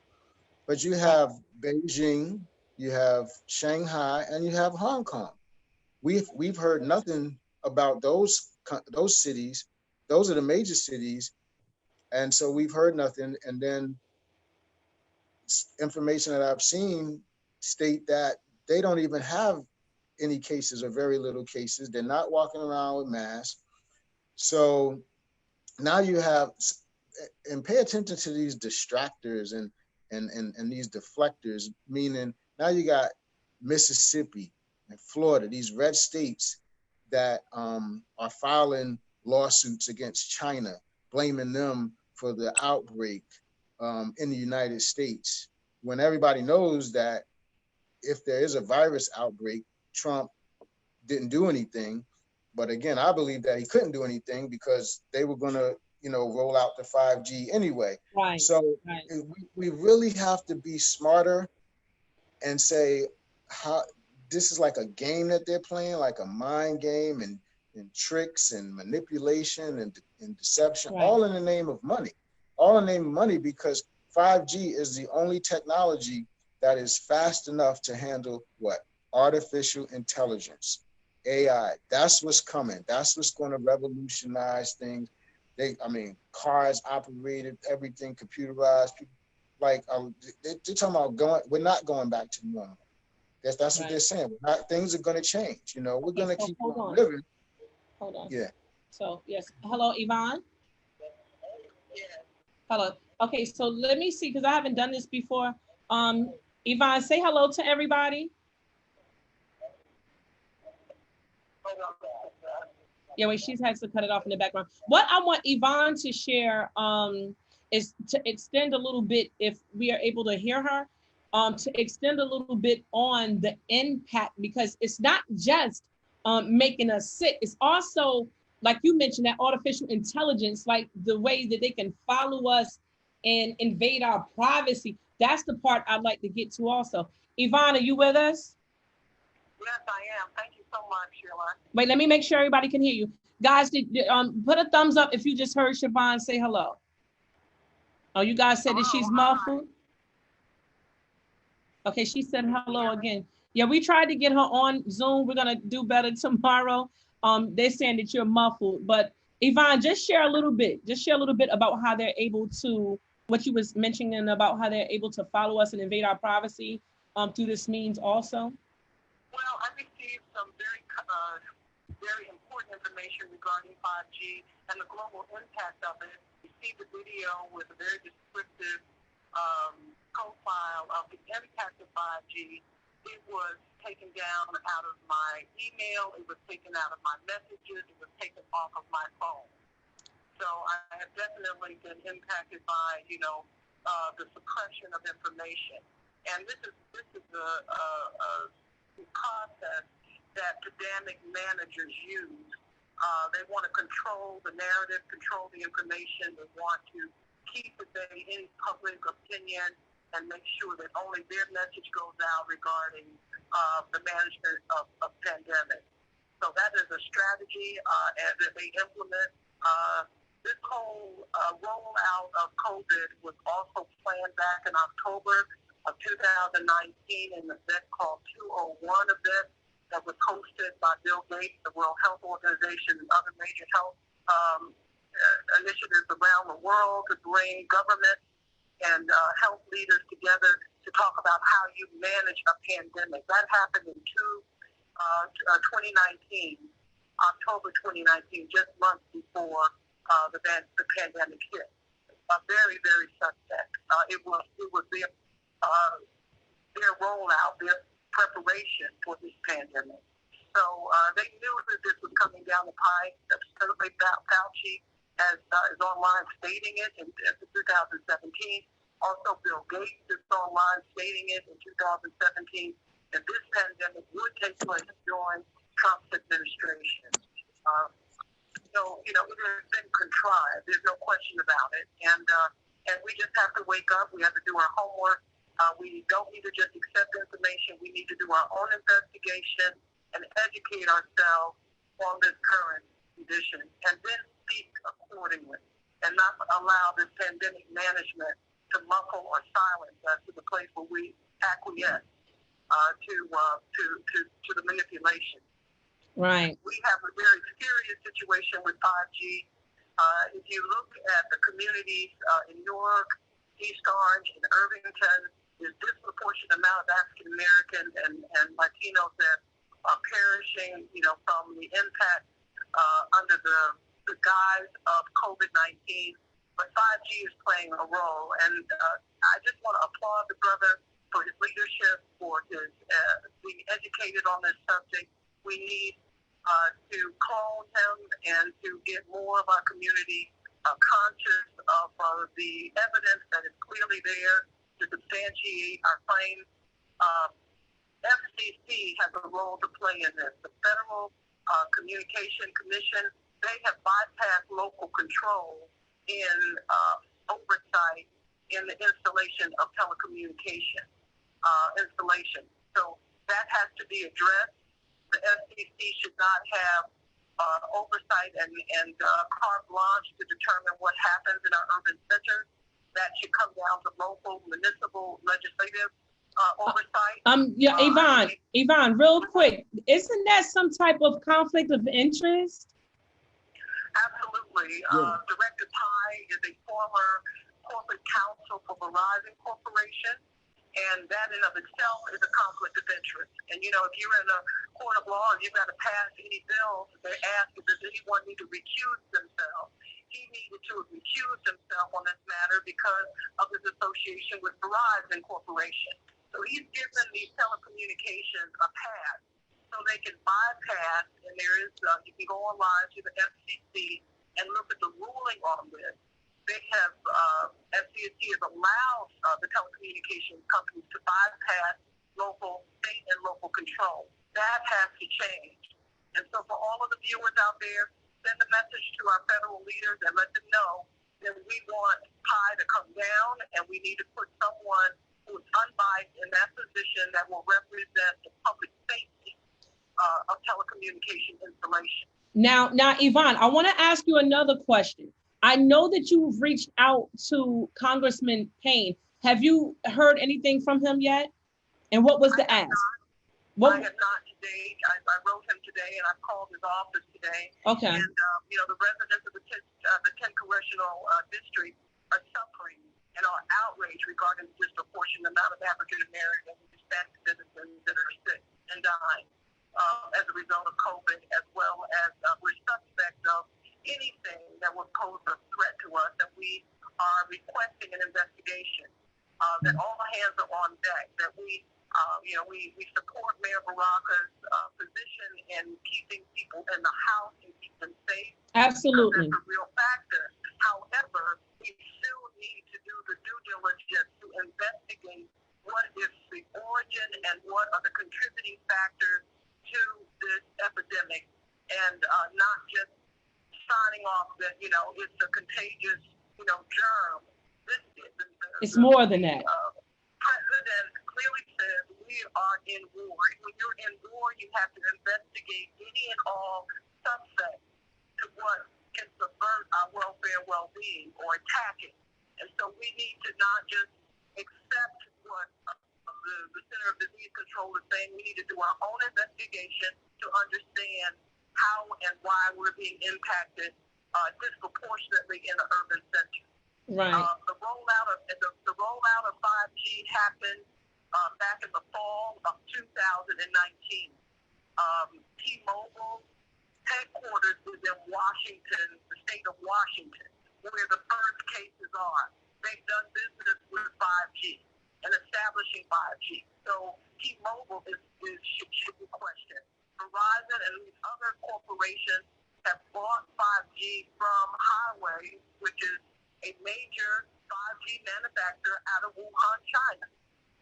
But you Right. have Beijing, you have Shanghai, and you have Hong Kong. We've heard nothing about those cities. Those are the major cities, and so we've heard nothing. And then information that I've seen state that they don't even have any cases or very little cases. They're not walking around with masks. So now you have, and pay attention to these distractors and these deflectors, meaning now you got Mississippi and Florida, these red states that are filing lawsuits against China, blaming them for the outbreak in the United States, when everybody knows that if there is a virus outbreak, Trump didn't do anything. But again, I believe that he couldn't do anything because they were going to, roll out the 5G anyway. Right. So Right. we really have to be smarter and say how this is like a game that they're playing, like a mind game and tricks and manipulation and deception, Right. all in the name of money, all in the name of money, because 5G is the only technology that is fast enough to handle what? Artificial intelligence, AI. That's what's coming. That's what's going to revolutionize things. Cars operated, everything computerized. People, they're talking about we're not going back to normal. That's what Right. they're saying. Things are going to change. We're Okay, going to so keep hold on on. living. Hold on. Yeah. So yes. Hello, Yvonne. Hello. Okay, so let me see, because I haven't done this before. Yvonne, say hello to everybody. Yeah, wait, she has to cut it off in the background. What I want Yvonne to share is to extend a little bit, if we are able to hear her, to extend a little bit on the impact, because it's not just making us sick. It's also, like you mentioned, that artificial intelligence, like the way that they can follow us and invade our privacy. That's the part I'd like to get to also. Yvonne, are you with us? Yes, I am. Thank you so much, Sheila. Wait, let me make sure everybody can hear you. Guys, put a thumbs up if you just heard Siobhan say hello. Oh, you guys said that she's muffled? Okay, she said hello again. Yeah, we tried to get her on Zoom. We're gonna do better tomorrow. They're saying that you're muffled, but Yvonne, just share a little bit. Just share a little bit about how they're able to, what you was mentioning about how they're able to follow us and invade our privacy through this means also. Well, I received some very important information regarding 5G and the global impact of it. Received a video with a very descriptive profile of the impact of 5G. It was taken down out of my email. It was taken out of my messages. It was taken off of my phone. So I have definitely been impacted by, the suppression of information. And this is a process that pedantic managers use. They want to control the narrative, control the information. They want to keep at bay any public opinion and make sure that only their message goes out regarding the management of pandemic. So that is a strategy that they implement. This whole rollout of COVID was also planned back in October of 2019 in an event called 201 event that was hosted by Bill Gates, the World Health Organization, and other major health initiatives around the world to bring government and health leaders together to talk about how you manage a pandemic. That happened in 2019, October 2019, just months before the pandemic hit. Very, very suspect. it was their rollout, their preparation for this pandemic. So they knew that this was coming down the pipe. Certainly Fauci is online stating it in 2017. Also, Bill Gates is online stating it in 2017. And this pandemic would take place during Trump's administration. So, it has been contrived. There's no question about it. And we just have to wake up. We have to do our homework. We don't need to just accept information. We need to do our own investigation and educate ourselves on this current condition, and then speak accordingly, and not allow this pandemic management to muffle or silence us to the place where we acquiesce to the manipulation. Right. We have a very serious situation with 5G. If you look at the communities in Newark, East Orange, and Irvington, there's disproportionate amount of African American and Latinos that are perishing, from the impact under the guise of COVID-19. But 5G is playing a role, and I just want to applaud the brother for his leadership, for his being educated on this subject. We need to clone him and to get more of our community conscious of the evidence that is clearly there to substantiate our claims. FCC has a role to play in this. The Federal Communication Commission, they have bypassed local control in oversight in the installation of telecommunication installation. So that has to be addressed. The FCC should not have oversight and carte blanche to determine what happens in our urban centers. That should come down to local, municipal, legislative oversight. Yvonne, real quick, isn't that some type of conflict of interest? Absolutely. Yeah. Director Ty is a former corporate counsel for Verizon Corporation, and that in of itself is a conflict of interest. And if you're in a court of law and you've got to pass any bills, they ask if does anyone need to recuse themselves. He needed to recuse himself on this matter because of his association with Verizon Corporation. So he's given these telecommunications a pass so they can bypass, and there is, you can go online to the FCC and look at the ruling on this. They have, FCC has allowed the telecommunications companies to bypass local, state and local control. That has to change. And so for all of the viewers out there, send a message to our federal leaders and let them know that we want PI to come down, and we need to put someone who is unbiased in that position that will represent the public safety of telecommunication installation. Now, Yvonne, I want to ask you another question. I know that you've reached out to Congressman Payne. Have you heard anything from him yet? And what was the ask? I have not today. I wrote him today, and I've called his office today. Okay. And the residents of the 10th congressional district are suffering and are outraged regarding the disproportionate amount of African American and Hispanic citizens that are sick and dying as a result of COVID, as well as we're suspect of anything that would pose a threat to us, and we are requesting an investigation, that all hands are on deck, that we support Mayor Baraka's position in keeping people in the house and keep them safe. Absolutely. That's a real factor. However, we still need to do the due diligence to investigate what is the origin and what are the contributing factors to this epidemic, and not just signing off that, it's a contagious, germ. It's more than that. President clearly says we are in war. When you're in war, you have to investigate any and all suspects to what can subvert our welfare and well-being or attack it. And so we need to not just accept what the Center of Disease Control is saying. We need to do our own investigation to understand how and why we're being impacted disproportionately in the urban center. Right. The rollout of 5G happened back in the fall of 2019. T-Mobile headquarters is in Washington, the state of Washington, where the first cases are. they've done business with 5G and establishing 5G. So T-Mobile should be questioned. Verizon and these other corporations have bought 5G from Huawei, which is a major 5G manufacturer out of Wuhan, China.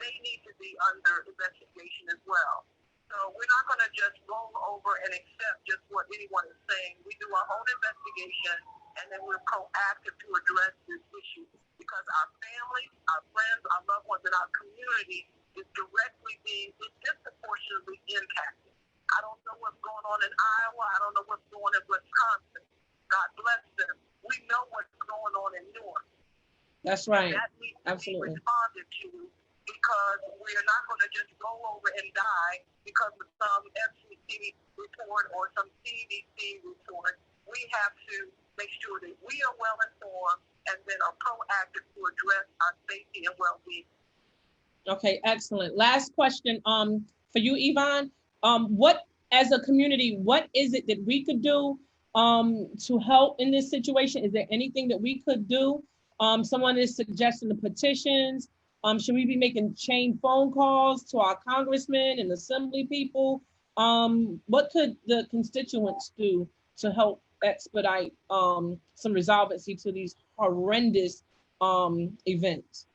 They need to be under investigation as well. So we're not going to just roll over and accept just what anyone is saying. We do our own investigation, and then we're proactive to address this issue because our family, our friends, our loved ones, and our community is directly being disproportionately impacted. I don't know what's going on in Iowa. I don't know what's going on in Wisconsin. God bless them. We know what's going on in Newark. That's right. And that needs to Absolutely. be responded to because we are not going to just roll over and die because of some FCC report or some CDC report. We have to make sure that we are well informed and then are proactive to address our safety and well-being. Okay, excellent. Last question for you, Yvonne. What, as a community, what is it that we could do to help in this situation? Is there anything that we could do? Someone is suggesting the petitions. Should we be making chain phone calls to our congressmen and assembly people? What could the constituents do to help expedite some resolvency to these horrendous events?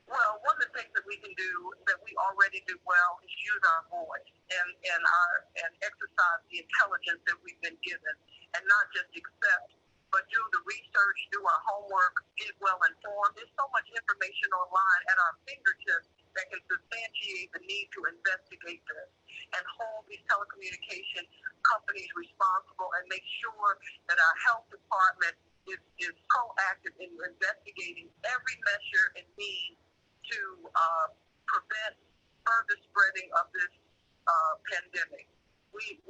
Well, one of the things that we can do that we already do well is use our voice and exercise the intelligence that we've been given, and not just accept, but do the research, do our homework, get well informed. There's so much information online at our fingertips that can substantiate the need to investigate this and hold these telecommunication companies responsible and make sure that our health department is proactive in investigating every measure and means to prevent further spreading of this pandemic. We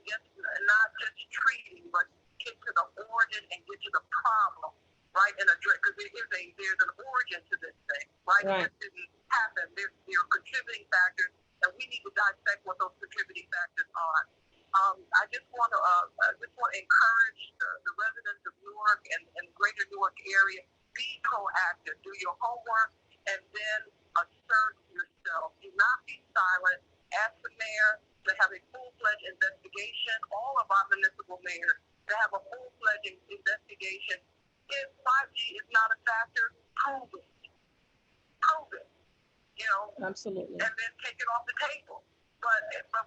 just not just treating, but get to the origin and get to the problem, right? And address, because there's an origin to this thing, right? Right. This didn't happen. There are contributing factors, and we need to dissect what those contributing factors are. I just want to encourage the residents of Newark and greater Newark area, be proactive, do your homework, and then assert yourself. Do not be silent. Ask the mayor to have a full-fledged investigation, all of our municipal mayors to have a full-fledged investigation. If 5G is not a factor, prove it. Prove it. You know? Absolutely. And then take it off the table. But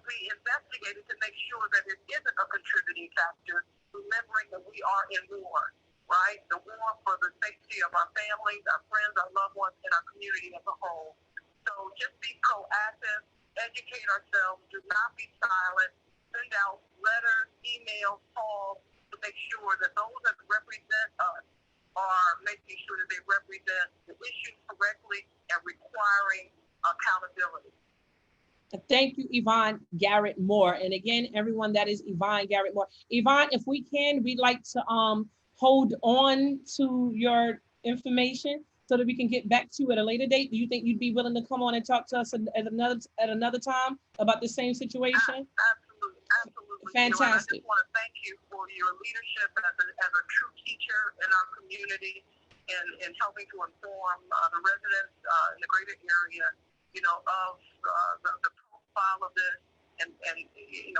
we investigated to make sure that it isn't a contributing factor, remembering that we are in war, right? The war for the safety of our families, our friends, our loved ones, and our community as a whole. So just be proactive, educate ourselves, do not be silent, send out letters, emails, calls to make sure that those that represent us are making sure that they represent the issues correctly and requiring accountability. Thank you, Yvonne Garrett Moore. And again, everyone, that is Yvonne Garrett Moore. Yvonne, if we can, we'd like to hold on to your information so that we can get back to you at a later date. Do you think you'd be willing to come on and talk to us at another time about the same situation? Absolutely. Fantastic. I just want to thank you for your leadership as a true teacher in our community and helping to inform the residents in the greater area, of the profile of this. And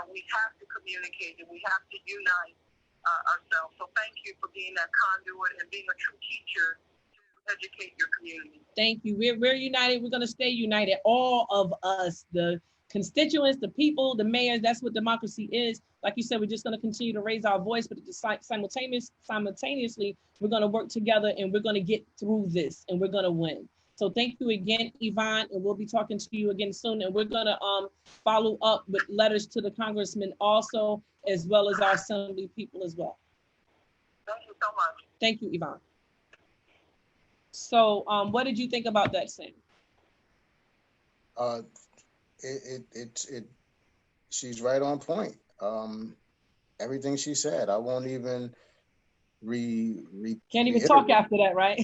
we have to communicate and we have to unite ourselves. So thank you for being that conduit and being a true teacher to educate your community. Thank you. We're united. We're going to stay united. All of us, the constituents, the people, the mayors, that's what democracy is. Like you said, we're just going to continue to raise our voice, but simultaneously, we're going to work together and we're going to get through this and we're going to win. So thank you again, Yvonne, and we'll be talking to you again soon. And we're going to follow up with letters to the congressman also, as well as our assembly people as well. Thank you so much. Thank you, Yvonne. So what did you think about that, Sam? She's right on point. Everything she said, I won't even can't even talk after that, right?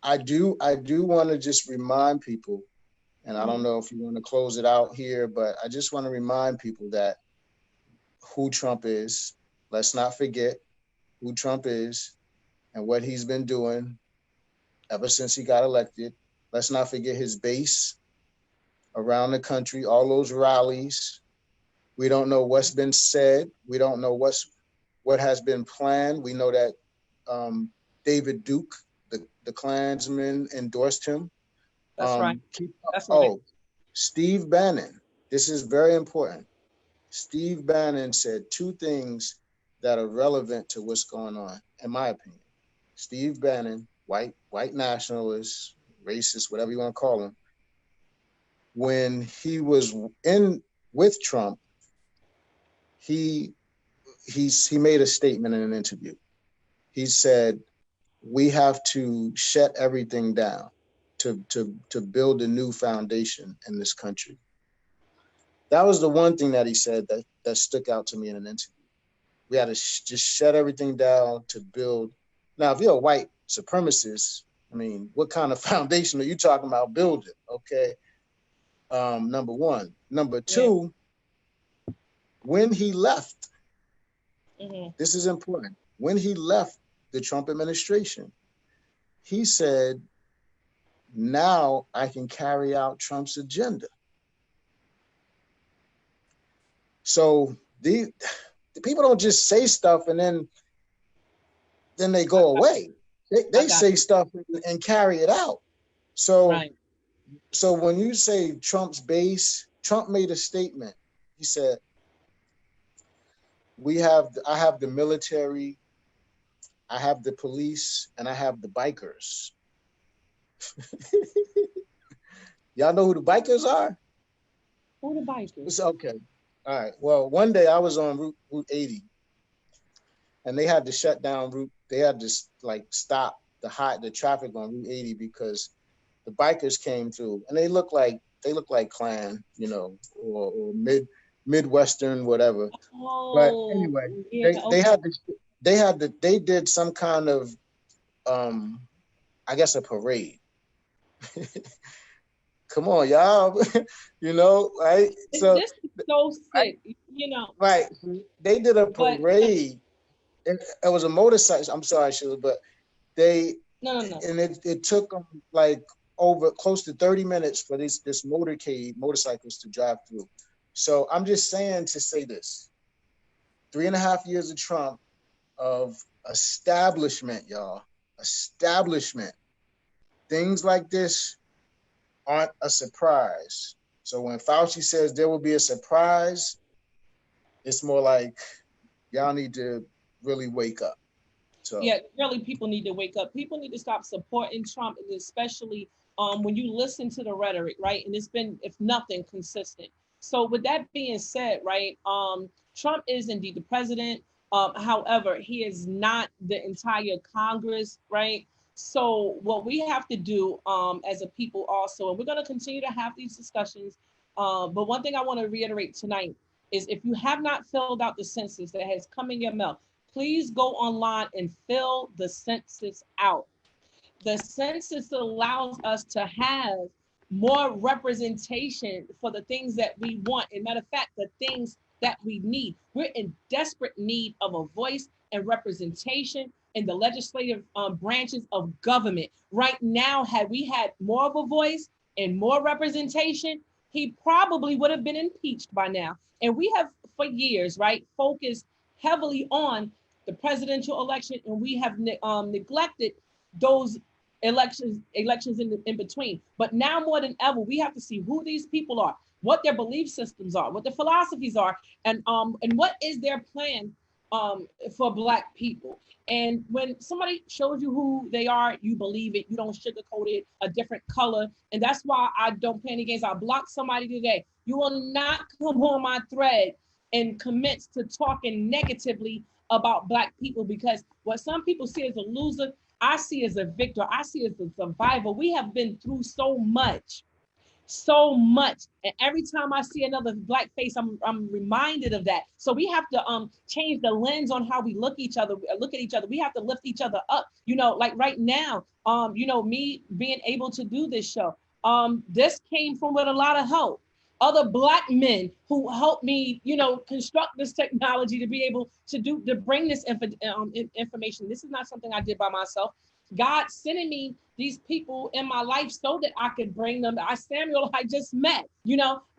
I do want to just remind people, and I don't know if you want to close it out here, but I just want to remind people that who Trump is. Let's not forget who Trump is and what he's been doing ever since he got elected. Let's not forget his base around the country, all those rallies. We don't know what's been said. We don't know what has been planned. We know that David Duke, the Klansman, endorsed him. That's right. That's right. Oh, Steve Bannon. This is very important. Steve Bannon said two things that are relevant to what's going on, in my opinion. Steve Bannon, white nationalist, racist, whatever you want to call him, when he was in with Trump, he made a statement in an interview. He said, "We have to shut everything down to build a new foundation in this country." That was the one thing that he said that stuck out to me in an interview. We had to just shut everything down to build. Now, if you're a white supremacist, I mean, what kind of foundation are you talking about building? Okay. Number one. Number two, when he left, this is important. When he left the Trump administration, he said, "Now I can carry out Trump's agenda." So the people don't just say stuff and then they go away. They say stuff and carry it out. So So when you say Trump's base, Trump made a statement. He said, I have the military, I have the police, and I have the bikers. Y'all know who the bikers are? Who the bikers? It's okay. All right. Well, one day I was on Route 80, and they had to shut down Route. They had to stop the traffic on Route 80 because the bikers came through, and they look like Klan, or Midwestern, whatever. Oh, but anyway, they did some kind of, I guess, a parade. Come on, y'all, right? So this is so sick, Right, they did a parade, and it was a motorcycle. I'm sorry, Sheila, but they no. And it took them over close to 30 minutes for this motorcycles to drive through. So I'm just saying to say this: 3.5 years of Trump, of establishment, y'all, establishment. Things like this aren't a surprise. So when Fauci says there will be a surprise, it's more like y'all need to really wake up. So yeah, really, people need to wake up. People need to stop supporting Trump, and especially when you listen to the rhetoric, right? And it's been, if nothing, consistent. So with that being said, right, Trump is indeed the president. However, he is not the entire Congress, right? So what we have to do as a people also, and we're going to continue to have these discussions. But one thing I want to reiterate tonight is if you have not filled out the census that has come in your mail, please go online and fill the census out. The census allows us to have more representation for the things that we want. And matter of fact, the things that we need. We're in desperate need of a voice and representation in the legislative branches of government. Right now, had we had more of a voice and more representation, he probably would have been impeached by now. And we have for years, right, focused heavily on the presidential election, and we have neglected those elections in between. But now more than ever, we have to see who these people are, what their belief systems are, what their philosophies are, and what is their plan for Black people. And when somebody shows you who they are, you believe it. You don't sugarcoat it, a different color. And that's why I don't play any games. I blocked somebody today. You will not come on my thread and commit to talking negatively about Black people, because what some people see as a loser, I see as a victor. I see as a survivor. We have been through so much. And every time I see another Black face, I'm reminded of that. So we have to change the lens on how we look at each other. We have to lift each other up. Like right now, me being able to do this show, this came from with a lot of help. Other Black men who helped me, construct this technology to be able to bring this information. This is not something I did by myself. God sending me these people in my life so that I could bring them. Samuel, I just met.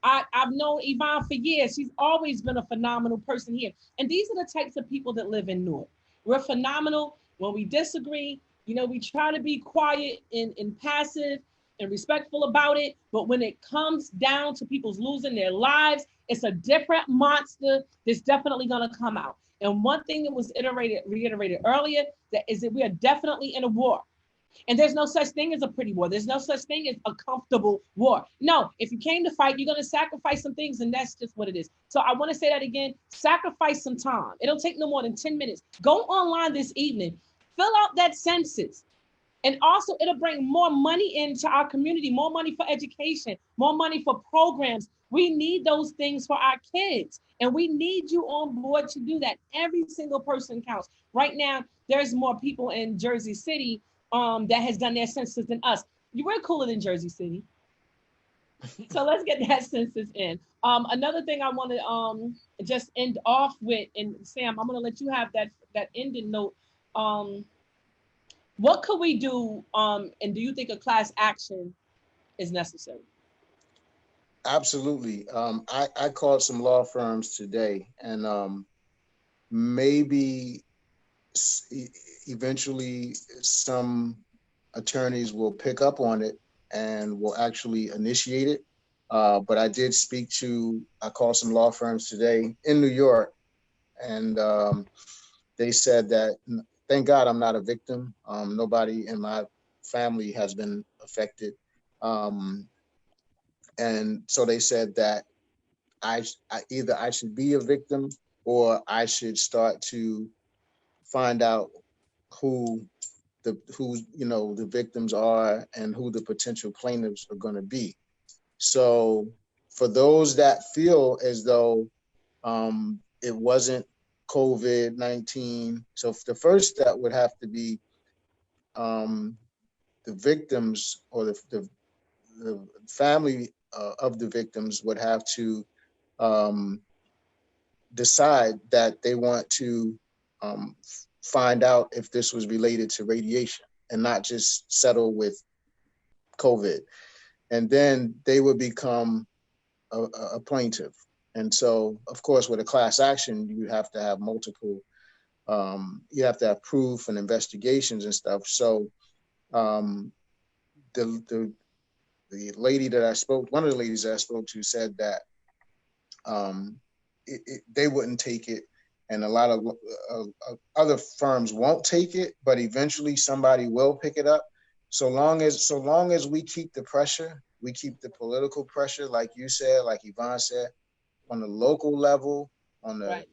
I've known Yvonne for years. She's always been a phenomenal person here. And these are the types of people that live in Newark. We're phenomenal. When we disagree, we try to be quiet and passive and respectful about it. But when it comes down to people's losing their lives, it's a different monster that's definitely going to come out. And one thing that was reiterated earlier, that is that we are definitely in a war. And there's no such thing as a pretty war. There's no such thing as a comfortable war. No, if you came to fight, you're going to sacrifice some things, and that's just what it is. So I want to say that again, sacrifice some time. It'll take no more than 10 minutes. Go online this evening, fill out that census. And also it'll bring more money into our community, more money for education, more money for programs. We need those things for our kids. And we need you on board to do that. Every single person counts. Right now, there's more people in Jersey City that has done their census than us. We're cooler than Jersey City. So let's get that census in. Another thing I want to just end off with, and Sam, I'm going to let you have that ending note. What could we do? And do you think a class action is necessary? Absolutely. I called some law firms today, and maybe eventually some attorneys will pick up on it and will actually initiate it. But I called some law firms today in New York, and they said that, thank God I'm not a victim. Nobody in my family has been affected. And so they said that I should be a victim, or I should start to find out who the victims are and who the potential plaintiffs are going to be. So for those that feel as though it wasn't COVID-19, so the first step would have to be the victims, or the family of the victims would have to decide that they want to find out if this was related to radiation and not just settle with COVID. And then they would become a plaintiff. And so, of course, with a class action, you have to have multiple, you have to have proof and investigations and stuff. So the lady that I spoke, one of the ladies that I spoke to said that they wouldn't take it, and a lot of other firms won't take it, but eventually somebody will pick it up. So long as we keep the pressure, we keep the political pressure, like you said, like Yvonne said, on the local level, on the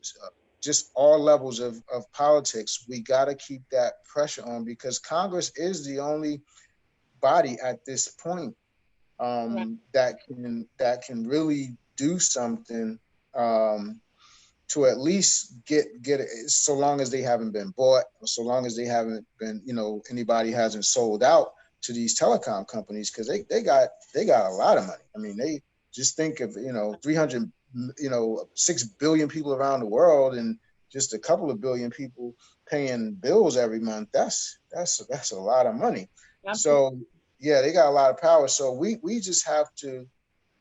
just all levels of politics, we got to keep that pressure on, because Congress is the only body at this point that can really do something to at least get it, so long as they haven't been bought, or so long as they haven't been, anybody hasn't sold out to these telecom companies, because they got a lot of money. I mean, they just think of 6 billion people around the world, and just a couple of billion people paying bills every month. That's a lot of money. Absolutely. So yeah, they got a lot of power. So we just have to,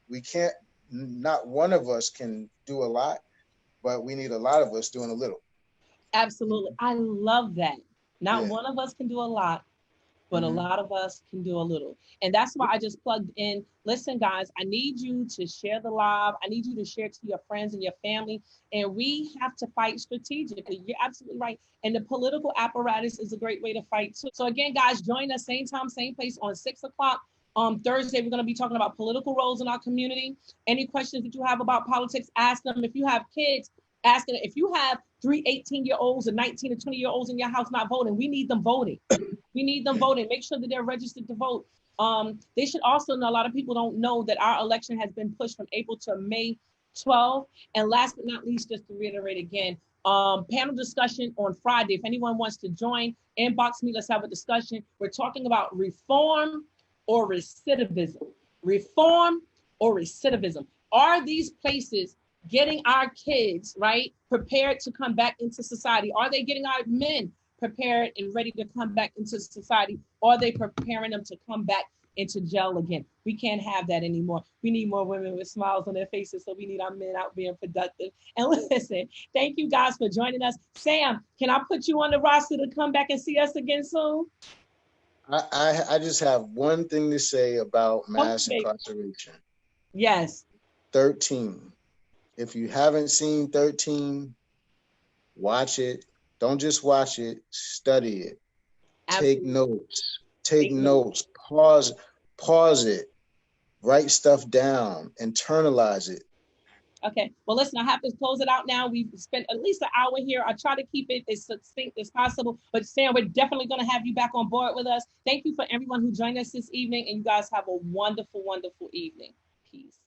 we can't, not one of us can do a lot, but we need a lot of us doing a little. Absolutely. I love that. Not one of us can do a lot, but a lot of us can do a little. And that's why I just plugged in. Listen, guys, I need you to share the live. I need you to share to your friends and your family. And we have to fight strategically. You're absolutely right. And the political apparatus is a great way to fight too. So again, guys, join us same time, same place on 6 o'clock. Thursday, we're going to be talking about political roles in our community. Any questions that you have about politics, ask them. If you have kids, ask them. If you have 3 18-year-olds and 19 and 20-year-olds in your house not voting, we need them voting. We need them voting. Make sure that they're registered to vote. They should also know, a lot of people don't know that our election has been pushed from April to May 12th. And last but not least, just to reiterate again, panel discussion on Friday. If anyone wants to join, inbox me, let's have a discussion. We're talking about reform or recidivism. Reform or recidivism. Are these places getting our kids, right, prepared to come back into society? Are they getting our men prepared and ready to come back into society, or are they preparing them to come back into jail again? We can't have that anymore. We need more women with smiles on their faces, so we need our men out being productive. And listen, thank you guys for joining us. Sam, can I put you on the roster to come back and see us again soon? I just have one thing to say about mass Okay. incarceration. Yes. 13. If you haven't seen 13, watch it. Don't just watch it, study it. Absolutely. Take notes. Take notes. Pause it. Write stuff down. Internalize it. Okay. Well, listen, I have to close it out now. We've spent at least an hour here. I try to keep it as succinct as possible. But Sam, we're definitely going to have you back on board with us. Thank you for everyone who joined us this evening. And you guys have a wonderful, wonderful evening. Peace.